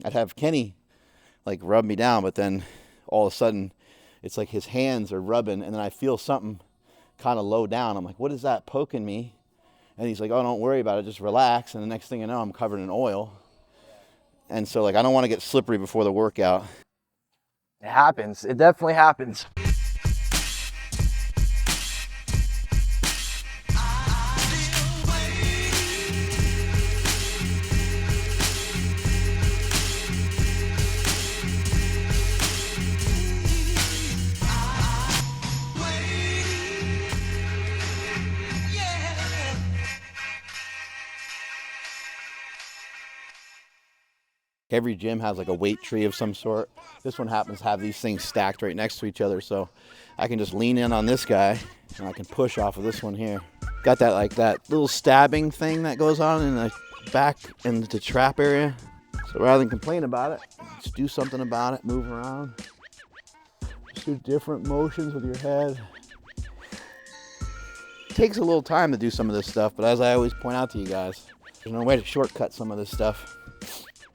I'd have Kenny like rub me down, but then all of a sudden it's like his hands are rubbing, and then I feel something kind of low down. I'm like, what is that poking me? And he's like, oh, don't worry about it, just relax. And the next thing you know, I'm covered in oil. And so like I don't want to get slippery before the workout. It happens. It definitely happens. Every gym has like a weight tree of some sort. This one happens to have these things stacked right next to each other, so I can just lean in on this guy and I can push off of this one here. Got that like that little stabbing thing that goes on in the back in the trap area. So rather than complain about it, just do something about it, move around. Just do different motions with your head. It takes a little time to do some of this stuff, but as I always point out to you guys, there's no way to shortcut some of this stuff.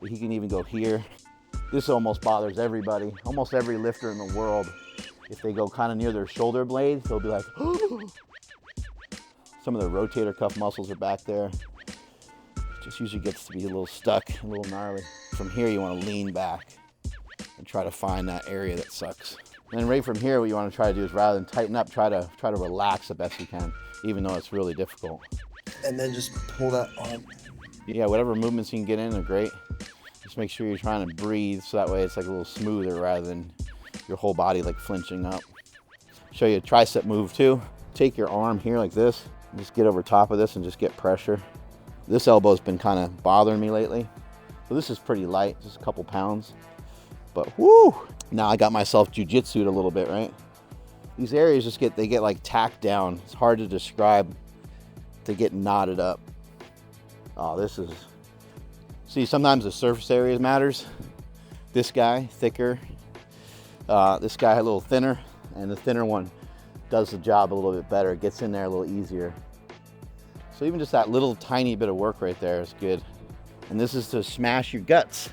He can even go here. This almost bothers everybody, almost every lifter in the world. If they go kind of near their shoulder blades, they'll be like, oh. Some of the rotator cuff muscles are back there. It just usually gets to be a little stuck, a little gnarly. From here, you want to lean back and try to find that area that sucks. And then right from here, what you want to try to do is rather than tighten up, try to relax the best you can, even though it's really difficult. And then just pull that arm. Yeah, whatever movements you can get in are great. Just make sure you're trying to breathe so that way it's like a little smoother rather than your whole body like flinching up. Show you a tricep move too. Take your arm here like this, and just get over top of this and just get pressure. This elbow's been kind of bothering me lately. So this is pretty light, just a couple pounds. But whoo! Now I got myself jujitsu'd a little bit, right? These areas just get like tacked down. It's hard to describe. They get knotted up. Oh, this is, see, sometimes the surface area matters. This guy, thicker. This guy, a little thinner. And the thinner one does the job a little bit better. It gets in there a little easier. So even just that little tiny bit of work right there is good. And this is to smash your guts.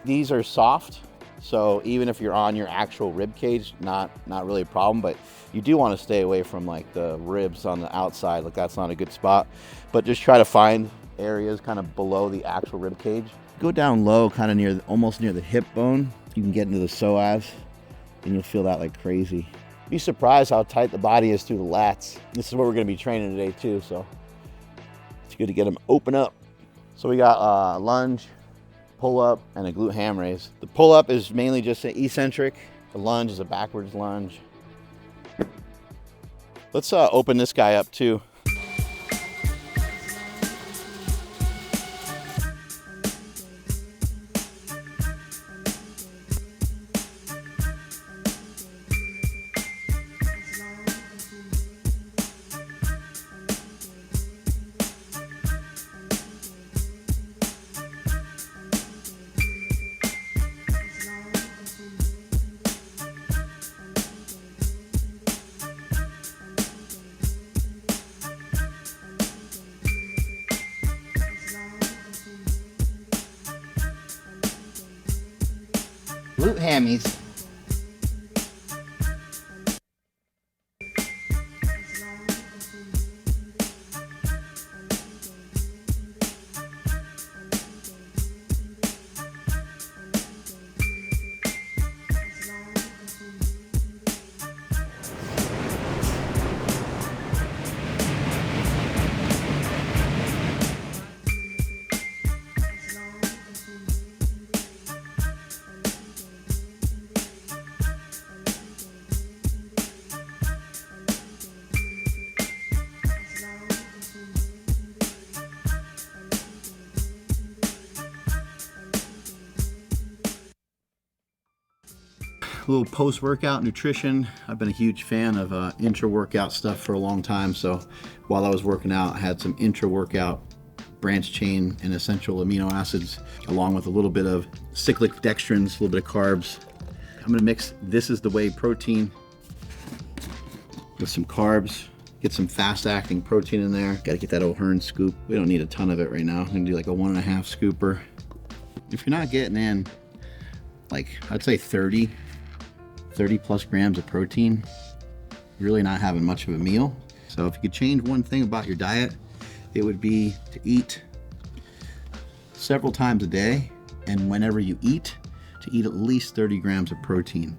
These are soft. So even if you're on your actual rib cage, not really a problem, but you do want to stay away from like the ribs on the outside. Like that's not a good spot, but just try to find areas kind of below the actual rib cage. Go down low, kind of near, almost near the hip bone. You can get into the psoas and you'll feel that like crazy. Be surprised how tight the body is through the lats. This is what we're going to be training today too, so it's good to get them open up. So we got lunge, pull up, and a glute ham raise. The pull up is mainly just an eccentric. The lunge is a backwards lunge. Let's open this guy up too. Glute hammies. A little post-workout nutrition. I've been a huge fan of intra-workout stuff for a long time, so while I was working out, I had some intra-workout branched chain and essential amino acids, along with a little bit of cyclic dextrins, a little bit of carbs. I'm gonna mix This Is the Whey protein with some carbs, get some fast-acting protein in there. Gotta get that O'Hearn scoop. We don't need a ton of it right now. I'm gonna do like a 1.5 scooper. if you're not getting in, like, I'd say 30 plus grams of protein, you're really not having much of a meal. So if you could change one thing about your diet, it would be to eat several times a day, and whenever you eat, to eat at least 30 grams of protein.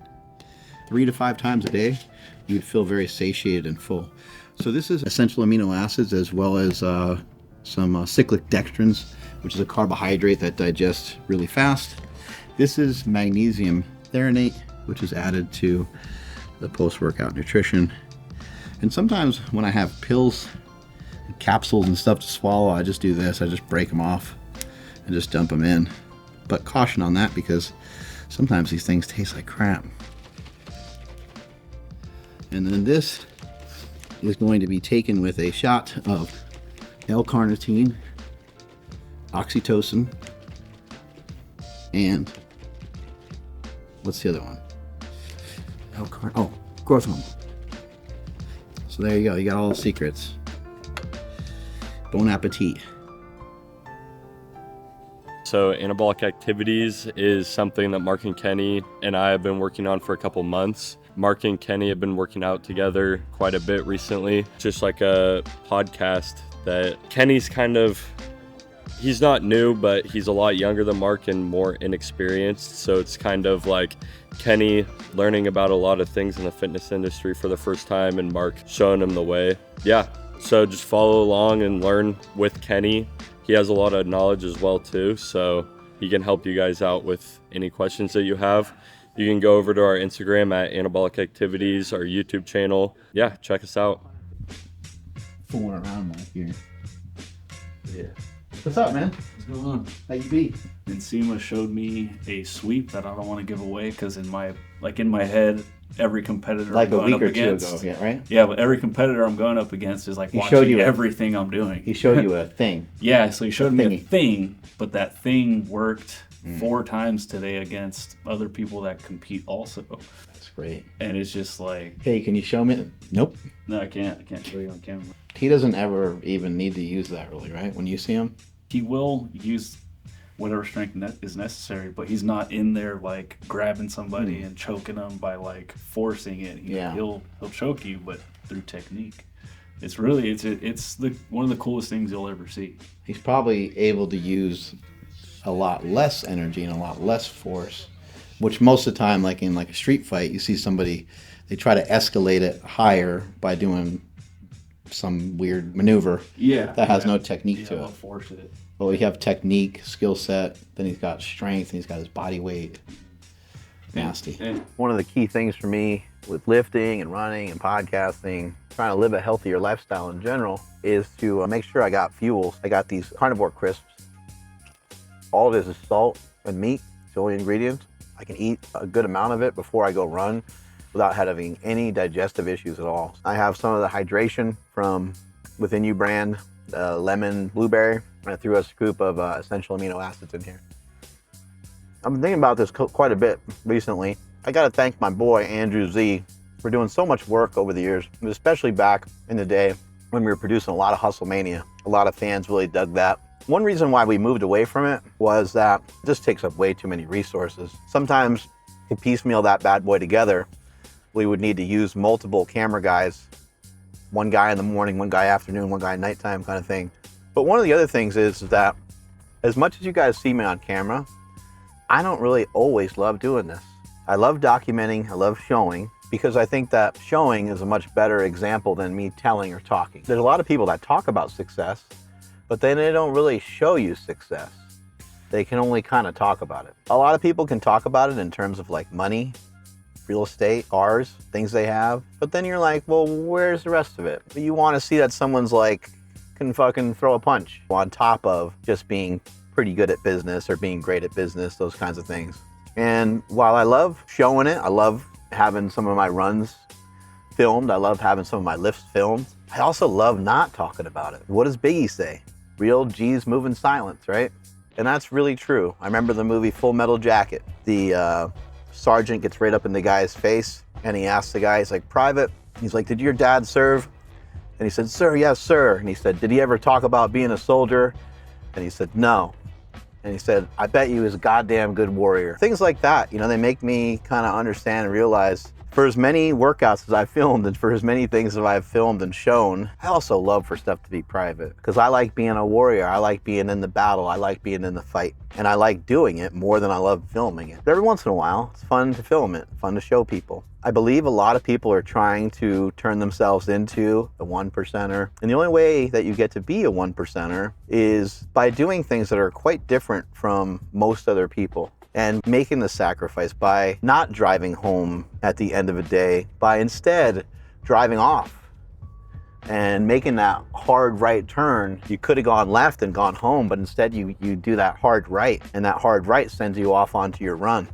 3 to 5 times a day, you'd feel very satiated and full. So this is essential amino acids, as well as some cyclic dextrins, which is a carbohydrate that digests really fast. This is magnesium threonate, which is added to the post-workout nutrition. And sometimes when I have pills and capsules and stuff to swallow, I just do this. I just break them off and just dump them in. But caution on that, because sometimes these things taste like crap. And then this is going to be taken with a shot of L-carnitine, oxytocin, and what's the other one? Growth hormone. So there you go. You got all the secrets. Bon appetit. So anabolic activities is something that Mark and Kenny and I have been working on for a couple months. Mark and Kenny have been working out together quite a bit recently. Just like a podcast that Kenny's he's not new, but he's a lot younger than Mark and more inexperienced. So it's kind of like Kenny learning about a lot of things in the fitness industry for the first time, and Mark showing him the way. Yeah, so just follow along and learn with Kenny. He has a lot of knowledge as well too, so he can help you guys out with any questions that you have. You can go over to our Instagram at Anabolic Activities, our YouTube channel. Yeah, check us out. Fooling around back here. Yeah. What's up, man? What's going on? How you be? Nsima showed me a sweep that I don't want to give away because in my head, every competitor Like I'm a going week up or against, two ago, yeah, right? Yeah, but every competitor I'm going up against is like He showed watching you everything I'm doing. He showed you a thing. Yeah, so he showed me a thingy. thing, but that thing worked 4 times today against other people that compete also. That's great. And it's just like, Hey, can you show me? Nope. no, I can't show you on camera. He doesn't ever even need to use that, really, right? When you see him? He will use whatever strength is necessary, but he's not in there like grabbing somebody and choking them by like forcing it. He'll choke you, but through technique. It's really it's one of the coolest things you'll ever see. He's probably able to use a lot less energy and a lot less force, which most of the time, like in like a street fight, you see somebody, they try to escalate it higher by doing some weird maneuver that has no technique to He'll it. force it. Well, we have technique, skill set, then he's got strength, and he's got his body weight. Nasty. One of the key things for me with lifting and running and podcasting, trying to live a healthier lifestyle in general, is to make sure I got fuels. I got these carnivore crisps. All it is salt and meat. It's the only ingredients. I can eat a good amount of it before I go run without having any digestive issues at all. I have some of the hydration from Within You brand, lemon blueberry. I threw a scoop of essential amino acids in here. I've been thinking about this quite a bit recently. I gotta thank my boy, Andrew Z, for doing so much work over the years, especially back in the day when we were producing a lot of Hustlemania. A lot of fans really dug that. One reason why we moved away from it was that it just takes up way too many resources. Sometimes to piecemeal that bad boy together, we would need to use multiple camera guys. One guy in the morning, one guy afternoon, one guy at nighttime kind of thing. But one of the other things is that as much as you guys see me on camera, I don't really always love doing this. I love documenting, I love showing, because I think that showing is a much better example than me telling or talking. There's a lot of people that talk about success, but then they don't really show you success. They can only kind of talk about it. A lot of people can talk about it in terms of like money, real estate, cars, things they have, but then you're like, well, where's the rest of it? You want to see that someone's like, can fucking throw a punch on top of just being pretty good at business or being great at business, those kinds of things. And while I love showing it, I love having some of my runs filmed, I love having some of my lifts filmed, I also love not talking about it. What does Biggie say? Real G's move in silence, right? And that's really true. I remember the movie Full Metal Jacket. The sergeant gets right up in the guy's face and he asks the guy, he's like, "Private," he's like, "Did your dad serve?" And he said, "Sir, yes, sir." And he said, "Did he ever talk about being a soldier?" And he said, "No." And he said, I bet you is a goddamn good warrior. Things like that, you know, they make me kind of understand and realize for as many workouts as I've filmed and for as many things that I've filmed and shown, I also love for stuff to be private because I like being a warrior. I like being in the battle. I like being in the fight. And I like doing it more than I love filming it. But every once in a while, it's fun to film it, fun to show people. I believe a lot of people are trying to turn themselves into a 1%er. And the only way that you get to be a 1%er is by doing things that are quite different from most other people. And making the sacrifice by not driving home at the end of a day, by instead driving off and making that hard right turn. You could have gone left and gone home, but instead you do that hard right, and that hard right sends you off onto your run,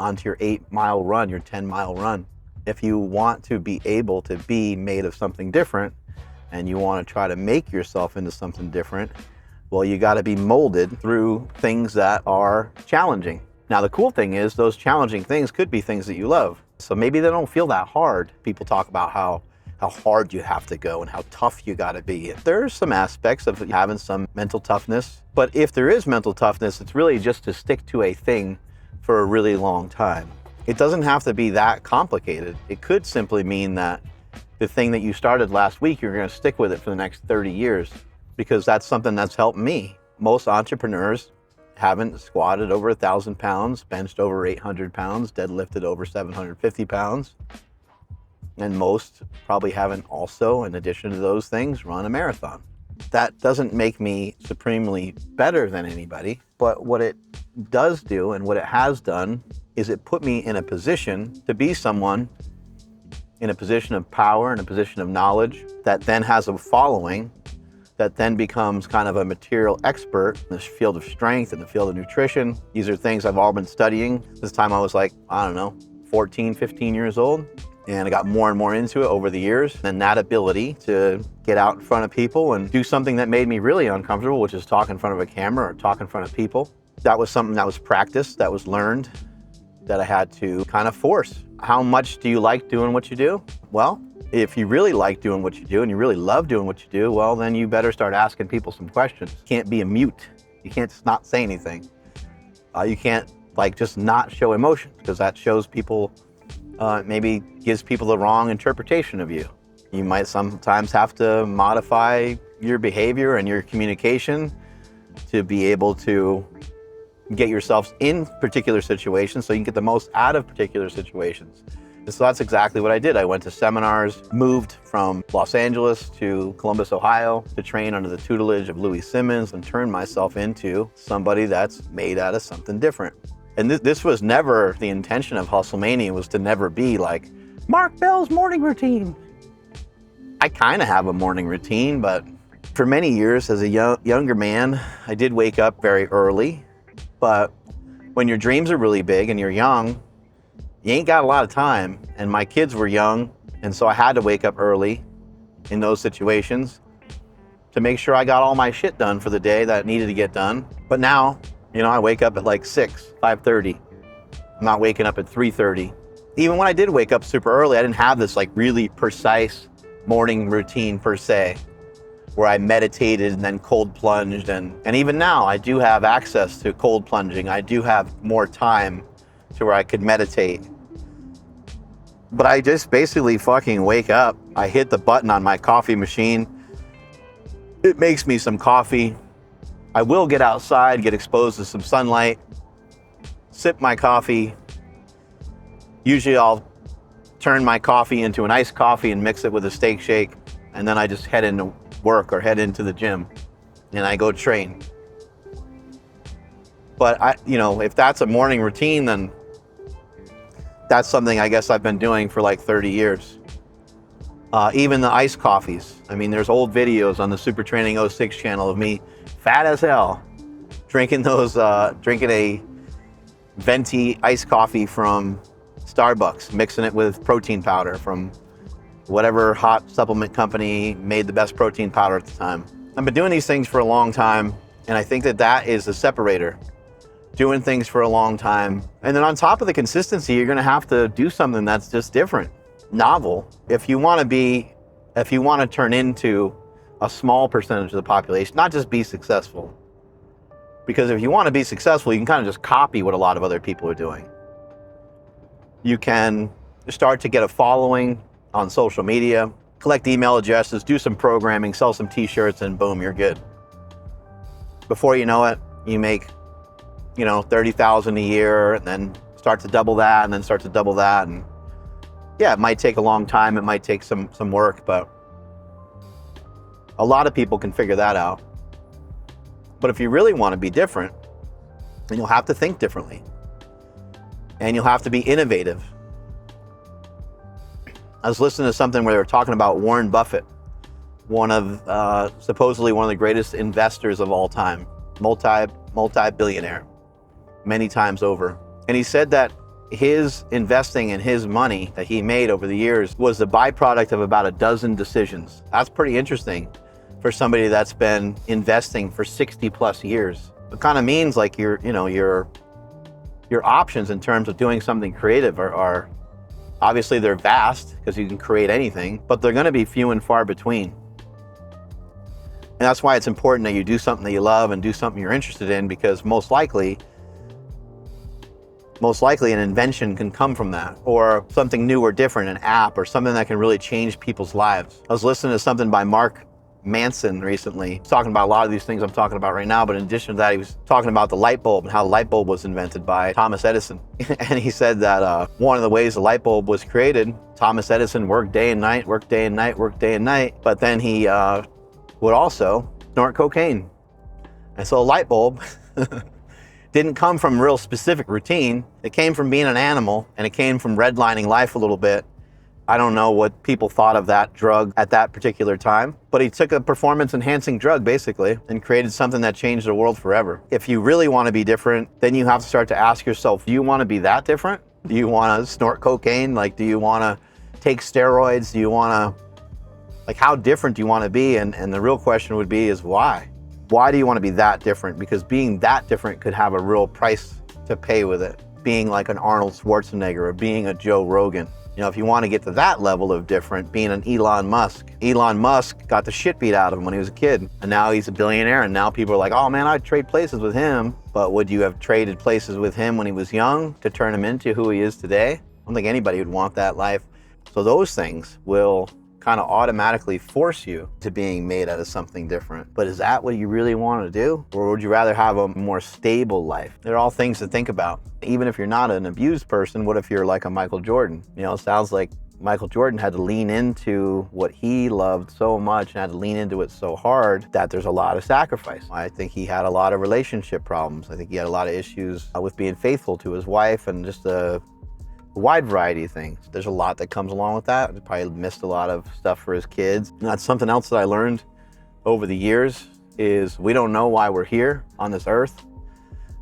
onto your 8-mile run, your 10-mile run. If you want to be able to be made of something different and you want to try to make yourself into something different, well, you got to be molded through things that are challenging. Now, the cool thing is those challenging things could be things that you love. So maybe they don't feel that hard. People talk about how hard you have to go and how tough you got to be. There's some aspects of having some mental toughness, but if there is mental toughness, it's really just to stick to a thing for a really long time. It doesn't have to be that complicated. It could simply mean that the thing that you started last week, you're going to stick with it for the next 30 years because that's something that's helped me. Most entrepreneurs haven't squatted over 1,000 pounds, benched over 800 pounds, deadlifted over 750 pounds. And most probably haven't also, in addition to those things, run a marathon. That doesn't make me supremely better than anybody, but what it does do and what it has done is it put me in a position to be someone in a position of power, in a position of knowledge, that then has a following, that then becomes kind of a material expert in this field of strength and the field of nutrition. These are things I've all been studying. This time I was like, I don't know, 14, 15 years old. And I got more and more into it over the years. And that ability to get out in front of people and do something that made me really uncomfortable, which is talk in front of a camera or talk in front of people. That was something that was practiced, that was learned, that I had to kind of force. How much do you like doing what you do? Well, if you really like doing what you do and you really love doing what you do, well, then you better start asking people some questions. You can't be a mute. You can't just not say anything. You can't just not show emotion because that shows people, maybe gives people the wrong interpretation of you. You might sometimes have to modify your behavior and your communication to be able to get yourself in particular situations so you can get the most out of particular situations. And so that's exactly what I did. I went to seminars, moved from Los Angeles to Columbus, Ohio to train under the tutelage of Louis Simmons and turn myself into somebody that's made out of something different. And this was never the intention of Hustlemania, was to never be like Mark Bell's morning routine. I kind of have a morning routine, but for many years as a younger man, I did wake up very early. But when your dreams are really big and you're young, you ain't got a lot of time. And my kids were young, and so I had to wake up early in those situations to make sure I got all my shit done for the day that needed to get done. But now, I wake up at like 5:30. I'm not waking up at 3:30. Even when I did wake up super early, I didn't have this really precise morning routine per se, where I meditated and then cold plunged. And even now, I do have access to cold plunging. I do have more time to where I could meditate. But I just basically fucking wake up. I hit the button on my coffee machine. It makes me some coffee. I will get outside, get exposed to some sunlight, sip my coffee. Usually I'll turn my coffee into an iced coffee and mix it with a steak shake. And then I just head into work or head into the gym and I go train. But if that's a morning routine, then that's something I guess I've been doing for like 30 years. Even the iced coffees. I mean, there's old videos on the Super Training 06 channel of me, fat as hell, drinking a venti iced coffee from Starbucks, mixing it with protein powder from whatever hot supplement company made the best protein powder at the time. I've been doing these things for a long time, and I think that is a separator. Doing things for a long time. And then on top of the consistency, you're gonna have to do something that's just different, novel. If you wanna turn into a small percentage of the population, not just be successful, Because if you want to be successful, you can kind of just copy what a lot of other people are doing. You can start to get a following on social media, collect email addresses, do some programming, sell some t-shirts, and boom, you're good. Before you know it, you make, 30,000 a year, and then start to double that, and then start to double that. And yeah, it might take a long time. It might take some work, but a lot of people can figure that out. But if you really want to be different, then you'll have to think differently. And you'll have to be innovative. I was listening to something where they were talking about Warren Buffett, supposedly one of the greatest investors of all time, multi-billionaire, many times over. And he said that his investing and his money that he made over the years was the byproduct of about a dozen decisions. That's pretty interesting for somebody that's been investing for 60 plus years. It kind of means like your options in terms of doing something creative are obviously they're vast because you can create anything, but they're going to be few and far between. And that's why it's important that you do something that you love and do something you're interested in, because most likely an invention can come from that, or something new or different, an app or something that can really change people's lives. I was listening to something by Mark Manson recently. He's talking about a lot of these things I'm talking about right now, but in addition to that, he was talking about the light bulb and how the light bulb was invented by Thomas Edison. And he said that one of the ways the light bulb was created, Thomas Edison worked day and night, but then he would also snort cocaine. And so a light bulb didn't come from real specific routine. It came from being an animal, and it came from redlining life a little bit. I don't know what people thought of that drug at that particular time, but he took a performance-enhancing drug, basically, and created something that changed the world forever. If you really want to be different, then you have to start to ask yourself, do you want to be that different? Do you want to snort cocaine? Do you want to take steroids? Do you want to, how different do you want to be? And the real question would be is why? Why do you want to be that different? Because being that different could have a real price to pay with it. Being like an Arnold Schwarzenegger or being a Joe Rogan. If you want to get to that level of different, being an Elon Musk. Elon Musk got the shit beat out of him when he was a kid. And now he's a billionaire, and now people are like, oh man, I'd trade places with him. But would you have traded places with him when he was young to turn him into who he is today? I don't think anybody would want that life. So those things will kind of automatically force you to being made out of something different. But is that what you really want to do? Or would you rather have a more stable life? They're all things to think about. Even if you're not an abused person, what if you're like a Michael Jordan? It sounds like Michael Jordan had to lean into what he loved so much and had to lean into it so hard that there's a lot of sacrifice. I think he had a lot of relationship problems. I think he had a lot of issues with being faithful to his wife and just a wide variety of things. There's a lot that comes along with that. He probably missed a lot of stuff for his kids. And that's something else that I learned over the years is we don't know why we're here on this earth.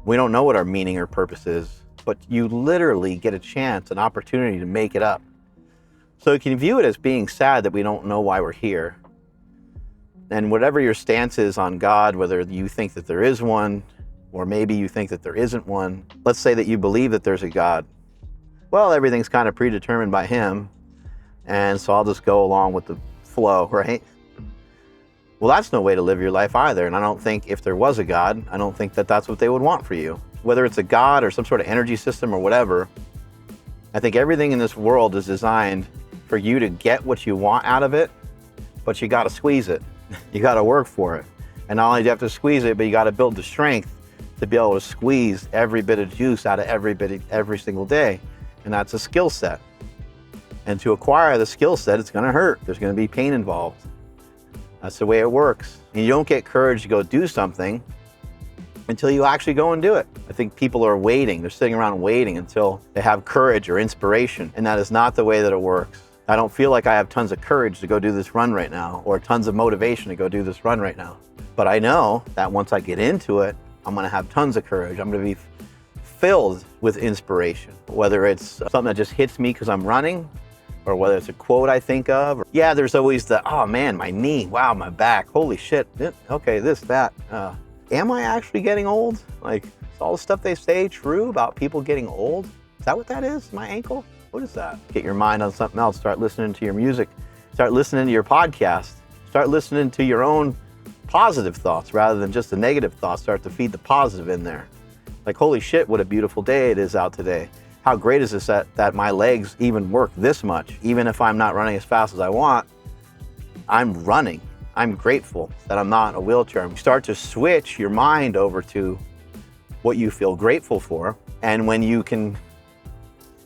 We don't know what our meaning or purpose is, but you literally get a chance, an opportunity to make it up. So you can view it as being sad that we don't know why we're here. And whatever your stance is on God, whether you think that there is one, or maybe you think that there isn't one, let's say that you believe that there's a God. Well, everything's kind of predetermined by him, and so I'll just go along with the flow, right? Well, that's no way to live your life either, and I don't think if there was a God, I don't think that that's what they would want for you. Whether it's a God or some sort of energy system or whatever, I think everything in this world is designed for you to get what you want out of it, but you got to squeeze it. You got to work for it. And not only do you have to squeeze it, but you got to build the strength to be able to squeeze every bit of juice out of every single day. And that's a skill set. And to acquire the skill set, it's going to hurt. There's going to be pain involved. That's the way it works. And you don't get courage to go do something until you actually go and do it. I think people are waiting. They're sitting around waiting until they have courage or inspiration. And that is not the way that it works. I don't feel like I have tons of courage to go do this run right now, or tons of motivation to go do this run right now. But I know that once I get into it, I'm going to have tons of courage. I'm going to be filled with inspiration, whether it's something that just hits me because I'm running, or whether it's a quote I think of. Yeah, there's always the, oh man, my knee, wow, my back, holy shit, okay, this, that. Am I actually getting old? Is all the stuff they say true about people getting old? Is that what that is, my ankle? What is that? Get your mind on something else, start listening to your music, start listening to your podcast, start listening to your own positive thoughts rather than just the negative thoughts. Start to feed the positive in there. Like, holy shit, what a beautiful day it is out today. How great is this that my legs even work this much? Even if I'm not running as fast as I want, I'm running. I'm grateful that I'm not in a wheelchair. You start to switch your mind over to what you feel grateful for. And when you can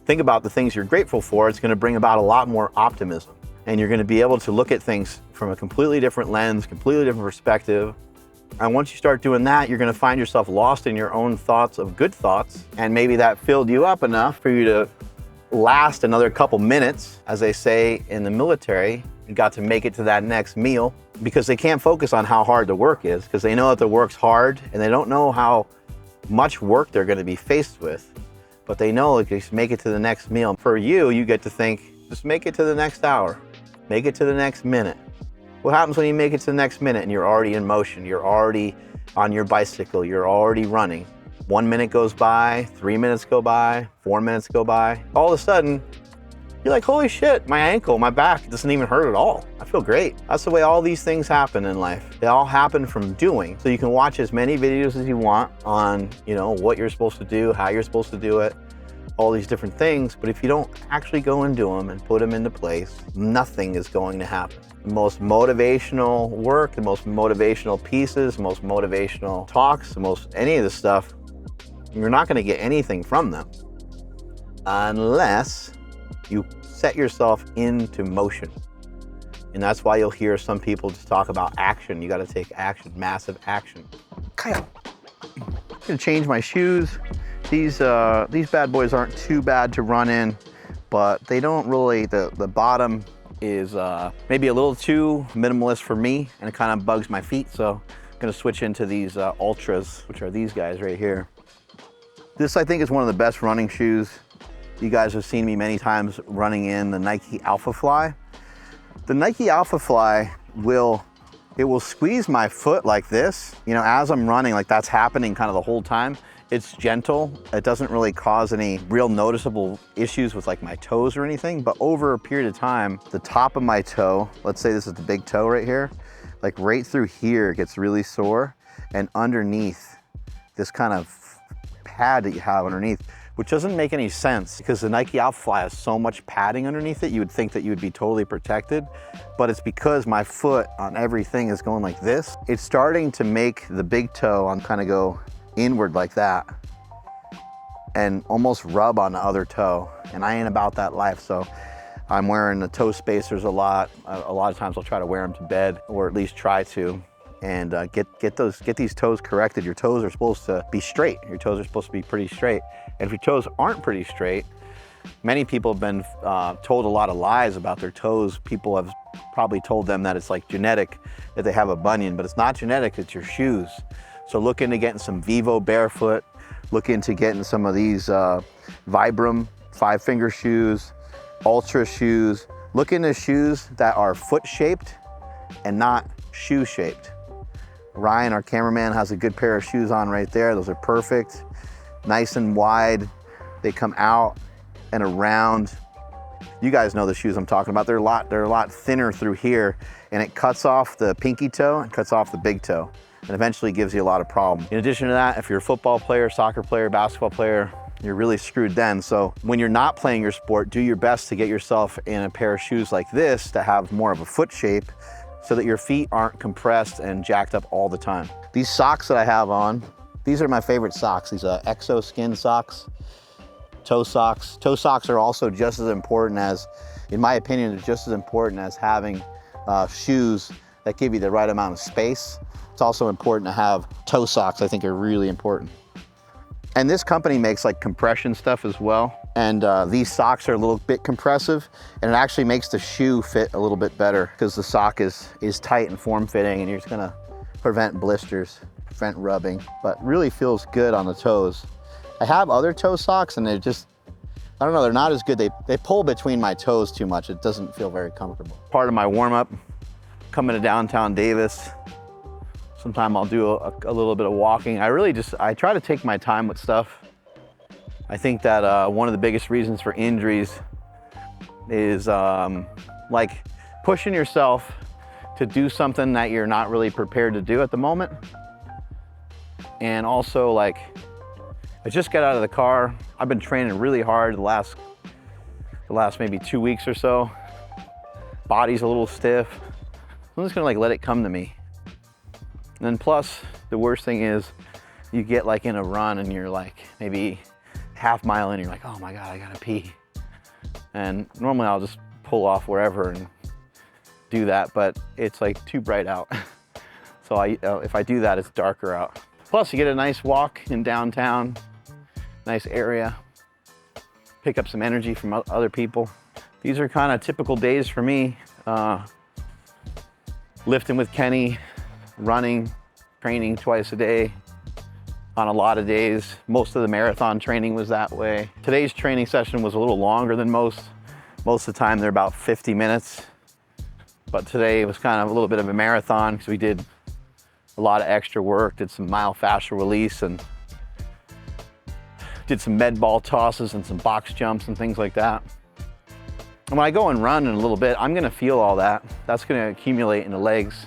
think about the things you're grateful for, it's going to bring about a lot more optimism. And you're going to be able to look at things from a completely different lens, completely different perspective. And once you start doing that, you're going to find yourself lost in your own thoughts of good thoughts. And maybe that filled you up enough for you to last another couple minutes. As they say in the military, you got to make it to that next meal, because they can't focus on how hard the work is, because they know that the work's hard and they don't know how much work they're going to be faced with. But they know, like, just make it to the next meal. For you, you get to think, just make it to the next hour, make it to the next minute. What happens when you make it to the next minute and you're already in motion? You're already on your bicycle, you're already running. 1 minute goes by, 3 minutes go by, 4 minutes go by. All of a sudden, you're like, holy shit, my ankle, my back doesn't even hurt at all. I feel great. That's the way all these things happen in life. They all happen from doing. So you can watch as many videos as you want on, you know, what you're supposed to do, how you're supposed to do it, all these different things. But if you don't actually go and do them and put them into place, nothing is going to happen. The most motivational work, the most motivational pieces, the most motivational talks, the most any of this stuff, you're not going to get anything from them unless you set yourself into motion. And that's why you'll hear some people just talk about action. You got to take action, massive action. I'm gonna change my shoes. These bad boys aren't too bad to run in, but they don't really, the bottom is maybe a little too minimalist for me, and it kind of bugs my feet. So I'm gonna switch into these Ultras, which are these guys right here. This, I think, is one of the best running shoes. You guys have seen me many times running in the Nike Alpha Fly. The Nike Alpha Fly will squeeze my foot like this, you know, as I'm running, like that's happening kind of the whole time. It's gentle. It doesn't really cause any real noticeable issues with like my toes or anything, but over a period of time, the top of my toe, let's say this is the big toe right here, like right through here, it gets really sore, and underneath this kind of pad that you have underneath, which doesn't make any sense because the Nike Alpha Fly has so much padding underneath it, you would think that you would be totally protected, but it's because my foot on everything is going like this. It's starting to make the big toe on kind of go inward like that and almost rub on the other toe. And I ain't about that life, so I'm wearing the toe spacers a lot. A lot of times I'll try to wear them to bed, or at least try to, and get these toes corrected. Your toes are supposed to be straight. Your toes are supposed to be pretty straight. And if your toes aren't pretty straight, many people have been told a lot of lies about their toes. People have probably told them that it's like genetic, that they have a bunion, but it's not genetic, it's your shoes. So look into getting some Vivo barefoot, look into getting some of these Vibram 5-finger shoes, Ultra shoes. Look into shoes that are foot shaped and not shoe shaped. Ryan, our cameraman, has a good pair of shoes on right there. Those are perfect, nice and wide. They come out and around. You guys know the shoes I'm talking about. They're a lot thinner through here, and it cuts off the pinky toe and cuts off the big toe, and eventually gives you a lot of problems. In addition to that, if you're a football player, soccer player, basketball player, you're really screwed then. So when you're not playing your sport, do your best to get yourself in a pair of shoes like this that have more of a foot shape so that your feet aren't compressed and jacked up all the time. These socks that I have on, these are my favorite socks. These are Exo Skin socks, toe socks. Toe socks are also just as important as, in my opinion, it's just as important as having shoes that give you the right amount of space. It's also important to have toe socks. I think are really important. And this company makes like compression stuff as well. And these socks are a little bit compressive, and it actually makes the shoe fit a little bit better because the sock is tight and form-fitting, and you're just gonna prevent blisters, prevent rubbing, but really feels good on the toes. I have other toe socks and they're just, I don't know, they're not as good. They pull between my toes too much. It doesn't feel very comfortable. Part of my warm-up, coming to downtown Davis, sometime I'll do a little bit of walking. I try to take my time with stuff. I think that one of the biggest reasons for injuries is like pushing yourself to do something that you're not really prepared to do at the moment. And also, like, I just got out of the car. I've been training really hard the last maybe 2 weeks or so. Body's a little stiff. I'm just gonna like let it come to me. And then plus, the worst thing is you get like in a run and you're like maybe half mile in, you're like, oh my God, I gotta pee. And normally I'll just pull off wherever and do that, but it's like too bright out. So if I do that, it's darker out. Plus you get a nice walk in downtown, nice area, pick up some energy from other people. These are kind of typical days for me. Lifting with Kenny, running, training twice a day on a lot of days. Most of the marathon training was that way. Today's training session was a little longer than most. Most of the time they're about 50 minutes. But today it was kind of a little bit of a marathon because we did a lot of extra work, did some myofascial release and did some med ball tosses and some box jumps and things like that. And when I go and run in a little bit, I'm gonna feel all that. That's gonna accumulate in the legs.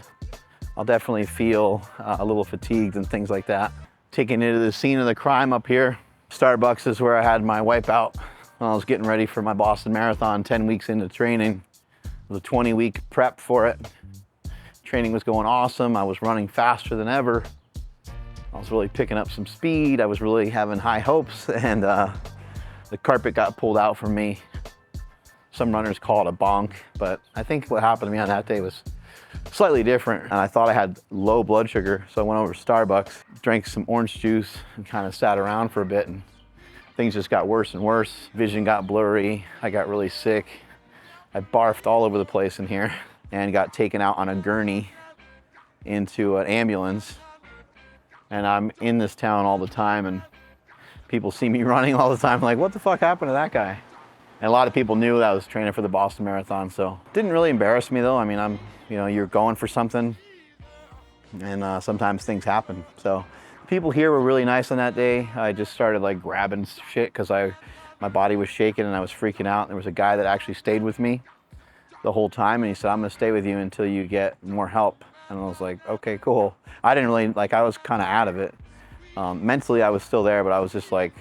I'll definitely feel a little fatigued and things like that. Taking it to the scene of the crime up here. Starbucks is where I had my wipeout when I was getting ready for my Boston Marathon 10 weeks into training. It was a 20-week prep for it. Training was going awesome. I was running faster than ever. I was really picking up some speed. I was really having high hopes, and the carpet got pulled out from me. Some runners call it a bonk, but I think what happened to me on that day was slightly different. And I thought I had low blood sugar, so I went over to Starbucks, drank some orange juice, and kind of sat around for a bit, and things just got worse and worse. Vision got blurry. I got really sick. I barfed all over the place in here and got taken out on a gurney into an ambulance. And I'm in this town all the time, and people see me running all the time, like, what the fuck happened to that guy? And a lot of people knew that I was training for the Boston Marathon, so it didn't really embarrass me though. I mean, you're going for something, and sometimes things happen. So people here were really nice on that day. I just started like grabbing shit because my body was shaking and I was freaking out. There was a guy that actually stayed with me the whole time, and he said, I'm gonna stay with you until you get more help. And I was like, okay, cool. I didn't really, I was kind of out of it. Mentally, I was still there, but I was just like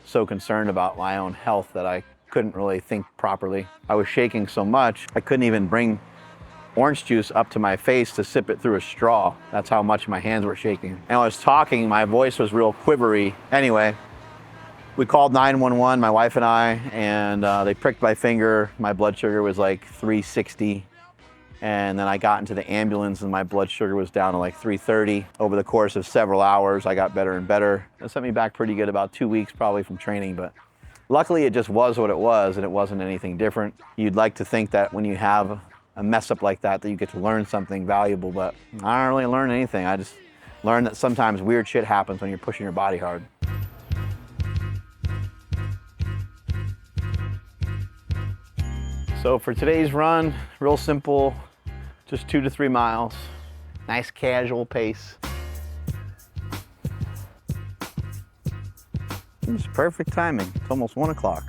so concerned about my own health that I couldn't really think properly. I was shaking so much, I couldn't even bring orange juice up to my face to sip it through a straw. That's how much my hands were shaking. And I was talking, my voice was real quivery. Anyway, we called 911, my wife and I, and they pricked my finger. My blood sugar was like 360. And then I got into the ambulance and my blood sugar was down to like 330. Over the course of several hours, I got better and better. It sent me back pretty good, about 2 weeks probably from training, but luckily it just was what it was and it wasn't anything different. You'd like to think that when you have a mess up like that you get to learn something valuable, but I don't really learn anything. I just learned that sometimes weird shit happens when you're pushing your body hard. So for today's run, real simple, just 2 to 3 miles. Nice casual pace. It's perfect timing. It's almost 1 o'clock.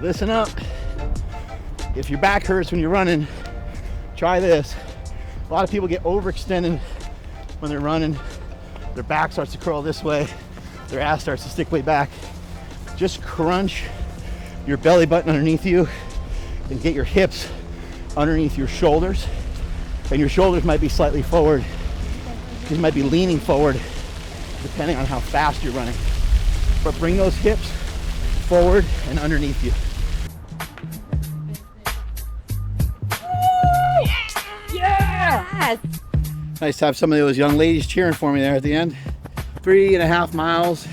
Listen up. If your back hurts when you're running, try this. A lot of people get overextended when they're running. Their back starts to curl this way. Their ass starts to stick way back. Just crunch your belly button underneath you and get your hips underneath your shoulders. And your shoulders might be slightly forward. You might be leaning forward depending on how fast you're running. But bring those hips forward and underneath you. Yes! Nice to have some of those young ladies cheering for me there at the end. 3.5 miles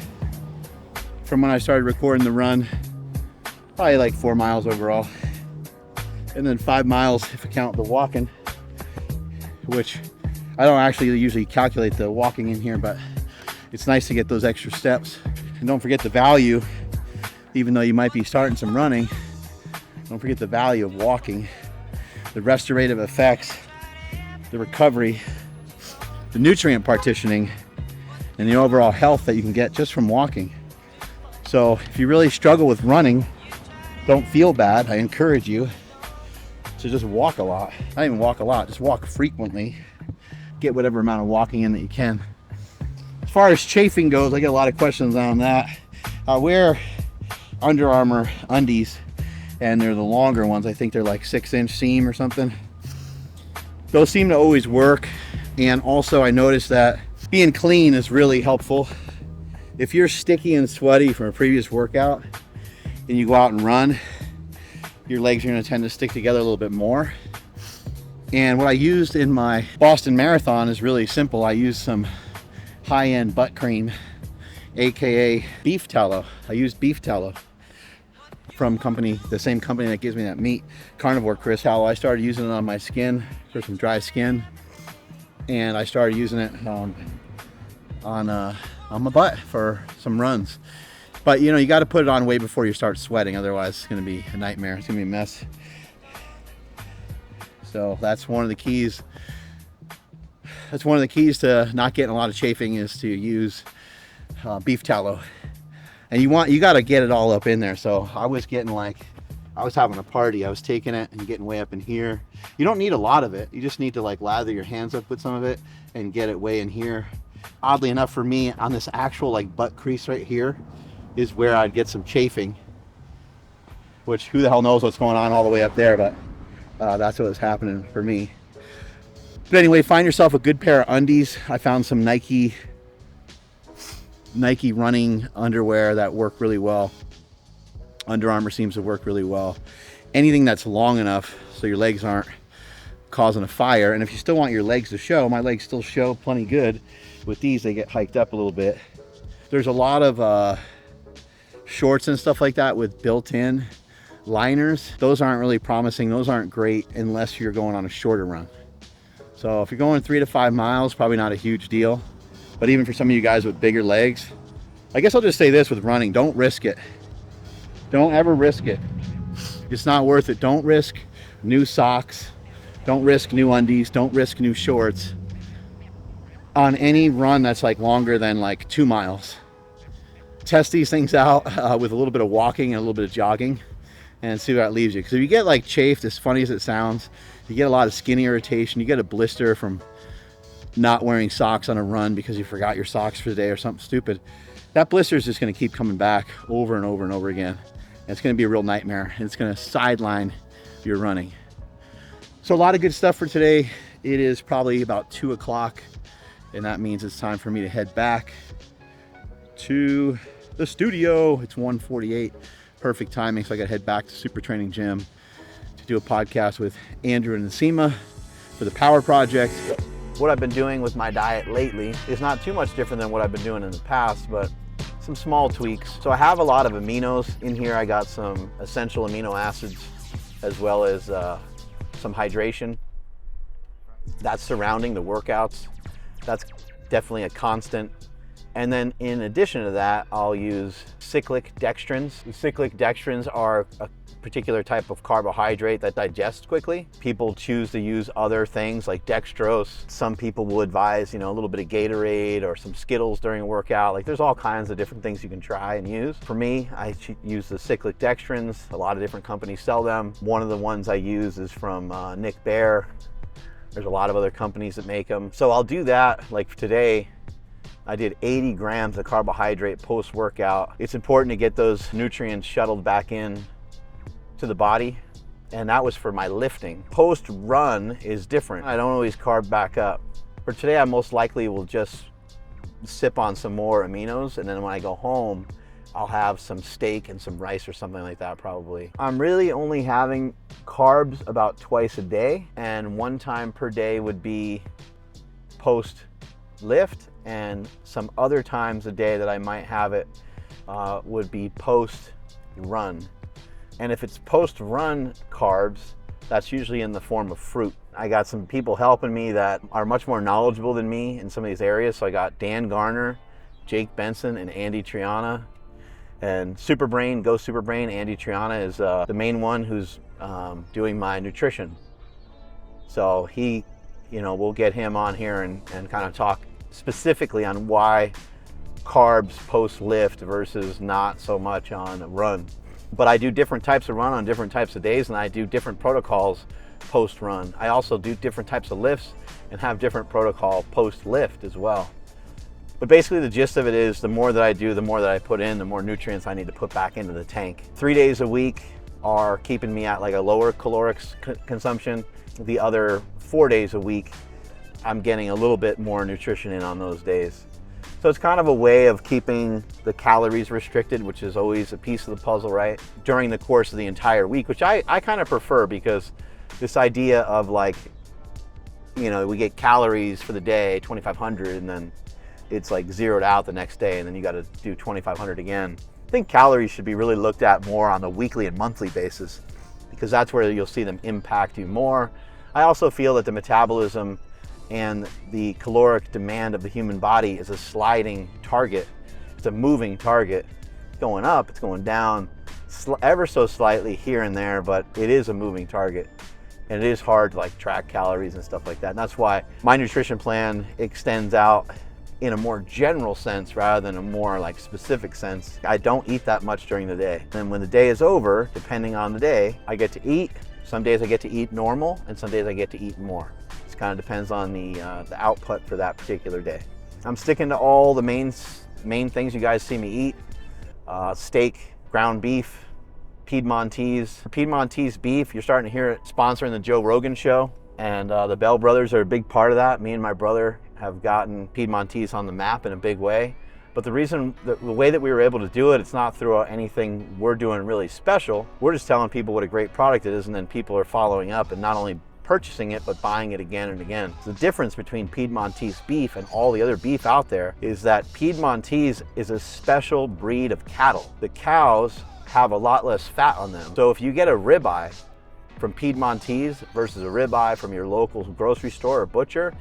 from when I started recording the run. Probably like 4 miles overall. And then 5 miles if I count the walking, which I don't actually usually calculate the walking in here, but it's nice to get those extra steps. And don't forget the value, even though you might be starting some running, don't forget the value of walking, the restorative effects, the recovery, the nutrient partitioning, and the overall health that you can get just from walking. So if you really struggle with running, don't feel bad. I encourage you to just walk a lot. Not even walk a lot, just walk frequently. Get whatever amount of walking in that you can. As far as chafing goes, I get a lot of questions on that. I wear Under Armour undies, and they're the longer ones. I think they're like 6-inch seam or something. Those seem to always work. And also I noticed that being clean is really helpful. If you're sticky and sweaty from a previous workout and you go out and run, your legs are going to tend to stick together a little bit more. And what I used in my Boston Marathon is really simple. I used some high-end butt cream, aka beef tallow. I used beef tallow from the same company that gives me that meat, Carnivore Chris Tallow. I started using it on my skin for some dry skin, and I started using it on my butt for some runs. But you know, you got to put it on way before you start sweating, otherwise it's going to be a nightmare. It's going to be a mess. So that's one of the keys. That's one of the keys to not getting a lot of chafing, is to use beef tallow. And you got to get it all up in there. So I was getting I was having a party. I was taking it and getting way up in here. You don't need a lot of it. You just need to like lather your hands up with some of it and get it way in here. Oddly enough for me, on this actual like butt crease right here is where I'd get some chafing, which who the hell knows what's going on all the way up there, but that's what was happening for me. But anyway, find yourself a good pair of undies. I found some Nike running underwear that work really well. Under Armour seems to work really well. Anything that's long enough so your legs aren't causing a fire. And if you still want your legs to show, my legs still show plenty good. With these, they get hiked up a little bit. There's a lot of shorts and stuff like that with built-in liners. Those aren't really promising. Those aren't great unless you're going on a shorter run. So if you're going 3 to 5 miles, probably not a huge deal. But even for some of you guys with bigger legs, I guess I'll just say this with running: don't risk it. Don't ever risk it. It's not worth it. Don't risk new socks. Don't risk new undies. Don't risk new shorts on any run that's like longer than like 2 miles. Test these things out with a little bit of walking and a little bit of jogging and see where that leaves you. Because if you get like chafed, as funny as it sounds, you get a lot of skin irritation, you get a blister from not wearing socks on a run because you forgot your socks for the day or something stupid, that blister is just going to keep coming back over and over and over again. And it's going to be a real nightmare, and it's going to sideline your running. So a lot of good stuff for today. It is probably about 2 o'clock, and that means it's time for me to head back to the studio. It's 1:48, perfect timing, so I got to head back to Super Training Gym to do a podcast with Andrew and Nsima for the Power Project. What I've been doing with my diet lately is not too much different than what I've been doing in the past, but some small tweaks. So I have a lot of aminos in here. I got some essential amino acids as well as some hydration. That's surrounding the workouts. That's definitely a constant. And then in addition to that, I'll use cyclic dextrins. The cyclic dextrins are a particular type of carbohydrate that digests quickly. People choose to use other things like dextrose. Some people will advise, a little bit of Gatorade or some Skittles during a workout. Like, there's all kinds of different things you can try and use. For me, I use the cyclic dextrins. A lot of different companies sell them. One of the ones I use is from Nick Bare. There's a lot of other companies that make them. So I'll do that, like today, I did 80 grams of carbohydrate post-workout. It's important to get those nutrients shuttled back in to the body, and that was for my lifting. Post-run is different. I don't always carb back up. For today, I most likely will just sip on some more aminos, and then when I go home, I'll have some steak and some rice or something like that probably. I'm really only having carbs about twice a day, and one time per day would be post-lift, and some other times a day that I might have it would be post-run. And if it's post-run carbs, that's usually in the form of fruit. I got some people helping me that are much more knowledgeable than me in some of these areas. So I got Dan Garner, Jake Benson, and Andy Triana. And Superbrain, Go Superbrain, Andy Triana is the main one who's doing my nutrition. So he, we'll get him on here and kind of talk specifically on why carbs post-lift versus not so much on a run. But I do different types of run on different types of days, and I do different protocols post-run. I also do different types of lifts and have different protocol post-lift as well. But basically the gist of it is the more that I do, the more that I put in, the more nutrients I need to put back into the tank. 3 days a week are keeping me at like a lower caloric consumption. The other 4 days a week, I'm getting a little bit more nutrition in on those days. So it's kind of a way of keeping the calories restricted, which is always a piece of the puzzle, right? During the course of the entire week, which I kind of prefer, because this idea of like, we get calories for the day, 2,500, and then it's like zeroed out the next day, and then you got to do 2,500 again. I think calories should be really looked at more on a weekly and monthly basis, because that's where you'll see them impact you more. I also feel that the metabolism and the caloric demand of the human body is a sliding target. It's a moving target. It's going up, it's going down, ever so slightly here and there, but it is a moving target. And it is hard to like track calories and stuff like that. And that's why my nutrition plan extends out in a more general sense rather than a more like specific sense. I don't eat that much during the day. And when the day is over, depending on the day, I get to eat. Some days I get to eat normal, and some days I get to eat more. It kind of depends on the output for that particular day. I'm sticking to all the main things you guys see me eat. Steak, ground beef, Piedmontese. Piedmontese beef, you're starting to hear it sponsoring the Joe Rogan show. And the Bell brothers are a big part of that. Me and my brother have gotten Piedmontese on the map in a big way. But the way that we were able to do it, it's not through anything we're doing really special. We're just telling people what a great product it is, and then people are following up and not only purchasing it, but buying it again and again. The difference between Piedmontese beef and all the other beef out there is that Piedmontese is a special breed of cattle. The cows have a lot less fat on them. So if you get a ribeye from Piedmontese versus a ribeye from your local grocery store or butcher,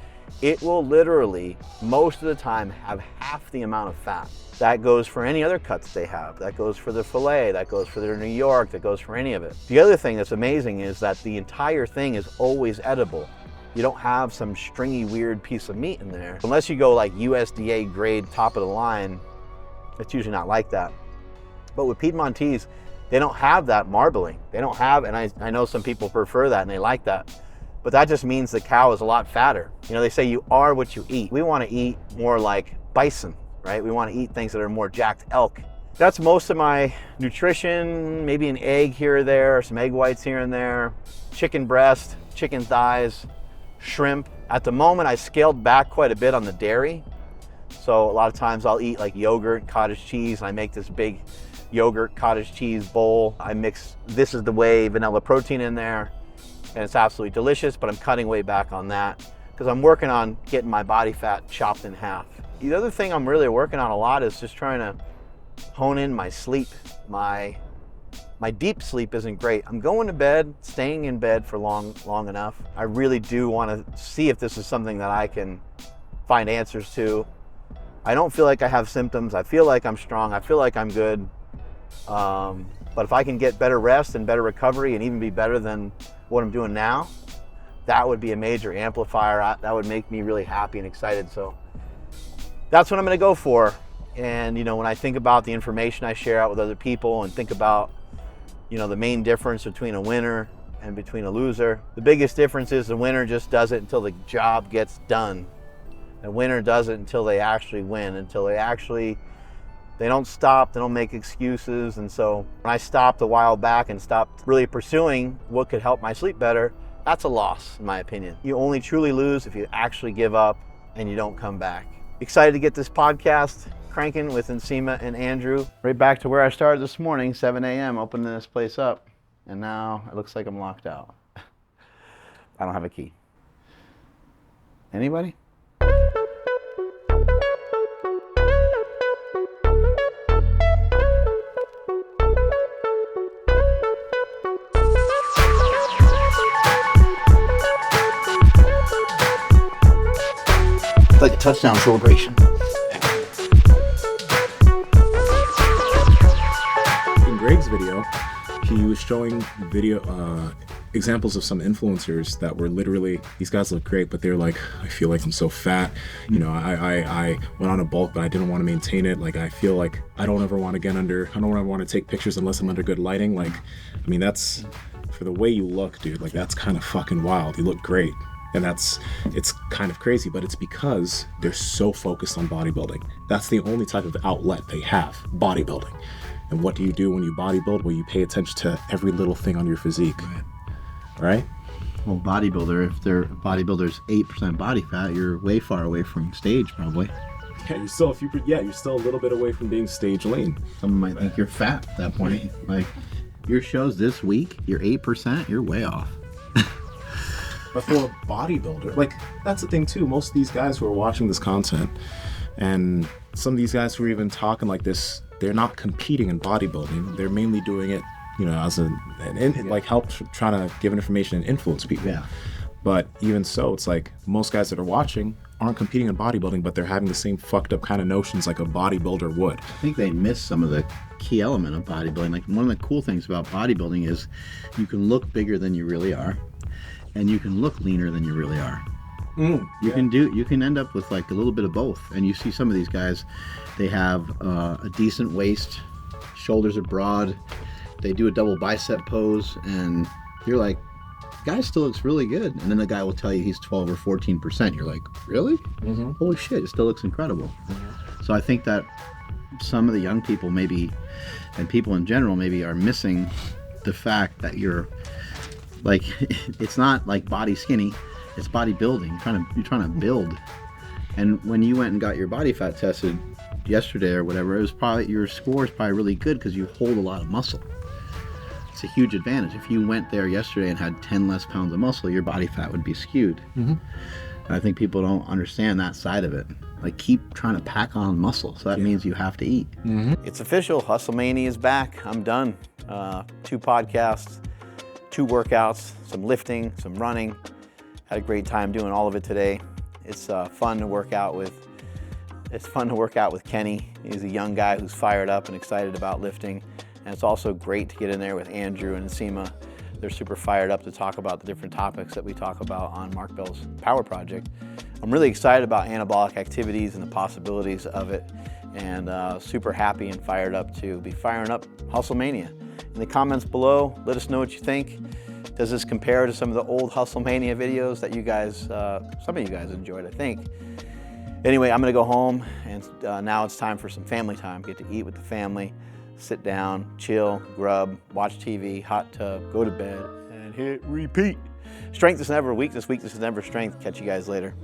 it will literally, most of the time, have half the amount of fat. That goes for any other cuts they have. That goes for their filet, that goes for their New York, that goes for any of it. The other thing that's amazing is that the entire thing is always edible. You don't have some stringy, weird piece of meat in there. Unless you go like USDA grade, top of the line, it's usually not like that. But with Piedmontese, they don't have that marbling. They don't have, and I know some people prefer that and they like that. But that just means the cow is a lot fatter. They say you are what you eat. We want to eat more like bison, right? We want to eat things that are more jacked elk. That's most of my nutrition, maybe an egg here or there, some egg whites here and there, chicken breast, chicken thighs, shrimp. At the moment, I scaled back quite a bit on the dairy. So a lot of times I'll eat like yogurt, cottage cheese, and I make this big yogurt, cottage cheese bowl. I mix This Is the Way vanilla protein in there, and it's absolutely delicious, but I'm cutting way back on that because I'm working on getting my body fat chopped in half. The other thing I'm really working on a lot is just trying to hone in my sleep. My deep sleep isn't great. I'm going to bed, staying in bed for long enough. I really do want to see if this is something that I can find answers to. I don't feel like I have symptoms. I feel like I'm strong. I feel like I'm good. But if I can get better rest and better recovery and even be better than what I'm doing now, that would be a major amplifier. That would make me really happy and excited. So that's what I'm going to go for. And when I think about the information I share out with other people and think about the main difference between a winner and between a loser, the biggest difference is the winner just does it until the job gets done. A winner does it until they actually win, until they don't stop, they don't make excuses. And so when I stopped a while back and stopped really pursuing what could help my sleep better, that's a loss in my opinion. You only truly lose if you actually give up and you don't come back. Excited to get this podcast cranking with Nsima and Andrew. Right back to where I started this morning, 7 a.m., opening this place up. And now it looks like I'm locked out. I don't have a key. Anybody? Like a touchdown celebration. In Greg's video, he was showing examples of some influencers that were literally, these guys look great, but they're like, I feel like I'm so fat. You know, I went on a bulk, but I didn't want to maintain it. Like, I feel like I don't ever want to take pictures unless I'm under good lighting. Like, I mean, that's, for the way you look, dude, like that's kind of fucking wild. You look great. And it's kind of crazy, but it's because they're so focused on bodybuilding. That's the only type of outlet they have, bodybuilding. And what do you do when you bodybuild? Well, you pay attention to every little thing on your physique, right? Well, bodybuilder's 8% body fat, you're way far away from stage probably. Yeah, you're still a little bit away from being stage lean. Someone might think you're fat at that point. Like, your shows this week, you're 8%, you're way off. But for a bodybuilder, like, that's the thing too. Most of these guys who are watching this content, and some of these guys who are even talking like this, they're not competing in bodybuilding. They're mainly doing it, you know, as trying to give information and influence people. Yeah. But even so, it's like most guys that are watching aren't competing in bodybuilding, but they're having the same fucked up kind of notions like a bodybuilder would. I think they miss some of the key element of bodybuilding. Like, one of the cool things about bodybuilding is you can look bigger than you really are. And you can look leaner than you really are. You can end up with like a little bit of both. And you see some of these guys, they have a decent waist, shoulders are broad, they do a double bicep pose, and you're like, guy still looks really good. And then the guy will tell you he's 12 or 14%. You're like, really? Mm-hmm. Holy shit, it still looks incredible. Mm-hmm. So I think that some of the young people maybe, and people in general maybe, are missing the fact that you're like, it's not like body skinny, it's bodybuilding. You're trying to build. And when you went and got your body fat tested yesterday or whatever, it was probably, your score is probably really good because you hold a lot of muscle. It's a huge advantage. If you went there yesterday and had 10 less pounds of muscle, your body fat would be skewed. Mm-hmm. And I think people don't understand that side of it. Like, keep trying to pack on muscle, so that means you have to eat. Mm-hmm. It's official, Hustlemania is back. I'm done. 2 podcasts, 2 workouts, some lifting, some running. Had a great time doing all of it today. It's fun to work out with. It's fun to work out with Kenny. He's a young guy who's fired up and excited about lifting. And it's also great to get in there with Andrew and Nsima. They're super fired up to talk about the different topics that we talk about on Mark Bell's Power Project. I'm really excited about anabolic activities and the possibilities of it, and super happy and fired up to be firing up Hustlemania. In the comments below, let us know what you think. Does this compare to some of the old Hustlemania videos that you guys, some of you guys enjoyed, I think. Anyway, I'm gonna go home, and now it's time for some family time. Get to eat with the family, sit down, chill, grub, watch TV, hot tub, go to bed, and hit repeat. Strength is never weakness, weakness is never strength. Catch you guys later.